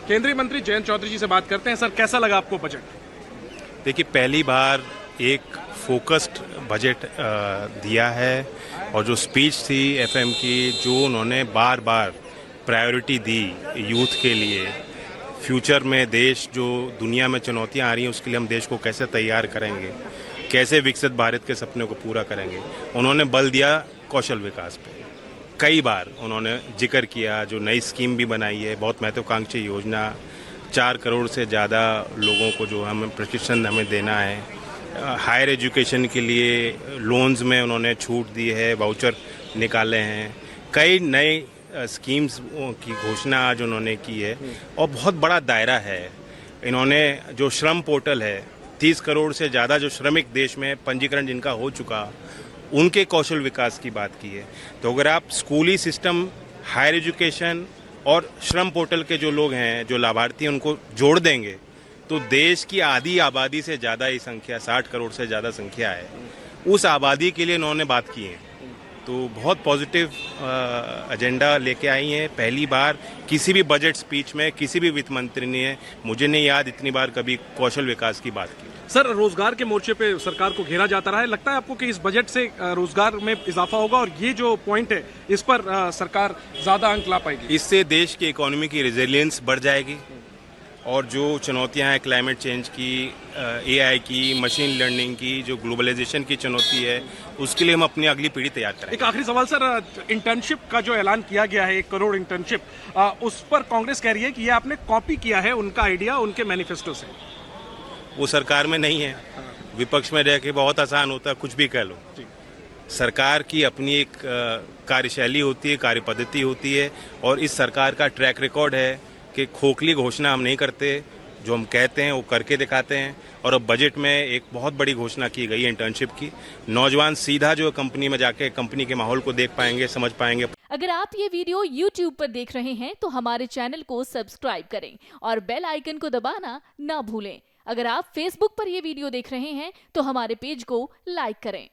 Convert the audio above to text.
केंद्रीय मंत्री जयंत चौधरी जी से बात करते हैं। सर, कैसा लगा आपको बजट? देखिए, पहली बार एक फोकस्ड बजट दिया है और जो स्पीच थी एफएम की, जो उन्होंने बार बार प्रायोरिटी दी यूथ के लिए, फ्यूचर में देश जो दुनिया में चुनौतियां आ रही हैं उसके लिए हम देश को कैसे तैयार करेंगे, कैसे विकसित भारत के सपने को पूरा करेंगे, उन्होंने बल दिया कौशल विकास पे। कई बार उन्होंने जिक्र किया, जो नई स्कीम भी बनाई है, बहुत महत्वाकांक्षी योजना, 4 करोड़ से ज़्यादा लोगों को जो हमें प्रशिक्षण हमें देना है। हायर एजुकेशन के लिए लोन्स में उन्होंने छूट दी है, वाउचर निकाले हैं, कई नए स्कीम्स की घोषणा आज उन्होंने की है और बहुत बड़ा दायरा है। इन्होंने जो श्रम पोर्टल है, 30 करोड़ से ज़्यादा जो श्रमिक देश में पंजीकरण जिनका हो चुका, उनके कौशल विकास की बात की है। तो अगर आप स्कूली सिस्टम, हायर एजुकेशन और श्रम पोर्टल के जो लोग हैं, जो लाभार्थी हैं, उनको जोड़ देंगे तो देश की आधी आबादी से ज़्यादा ही संख्या, 60 करोड़ से ज़्यादा संख्या है, उस आबादी के लिए इन्होंने बात की है। तो बहुत पॉजिटिव एजेंडा लेके आई हैं। पहली बार किसी भी बजट स्पीच में किसी भी वित्त मंत्री ने, मुझे नहीं याद इतनी बार कभी कौशल विकास की बात की। सर, रोजगार के मोर्चे पे सरकार को घेरा जाता रहा है, लगता है आपको कि इस बजट से रोजगार में इजाफा होगा और ये जो पॉइंट है इस पर सरकार ज्यादा अंक ला पाएगी? इससे देश की इकोनॉमी की रेजिलियंस बढ़ जाएगी और जो चुनौतियां हैं क्लाइमेट चेंज की, एआई की, मशीन लर्निंग की, जो ग्लोबलाइजेशन की चुनौती है, उसके लिए हम अपनी अगली पीढ़ी तैयार करेंगे। एक आखिरी सवाल सर, इंटर्नशिप का जो ऐलान किया गया है, 1 करोड़ इंटर्नशिप, उस पर कांग्रेस कह रही है कि ये आपने कॉपी किया है उनका आइडिया उनके मैनिफेस्टो से। वो सरकार में नहीं है, विपक्ष में रह के बहुत आसान होता है, कुछ भी कह लो। सरकार की अपनी एक कार्यशैली होती है, कार्यपद्धति होती है और इस सरकार का ट्रैक रिकॉर्ड है कि खोखली घोषणा हम नहीं करते, जो हम कहते हैं वो करके दिखाते हैं। और अब बजट में एक बहुत बड़ी घोषणा की गई है इंटर्नशिप की। नौजवान सीधा जो कंपनी में जाके कंपनी के माहौल को देख पाएंगे, समझ पाएंगे। अगर आप ये वीडियो YouTube पर देख रहे हैं तो हमारे चैनल को सब्सक्राइब करें और बेल आइकन को दबाना ना भूलें। अगर आप Facebook पर ये वीडियो देख रहे हैं तो हमारे पेज को लाइक करें।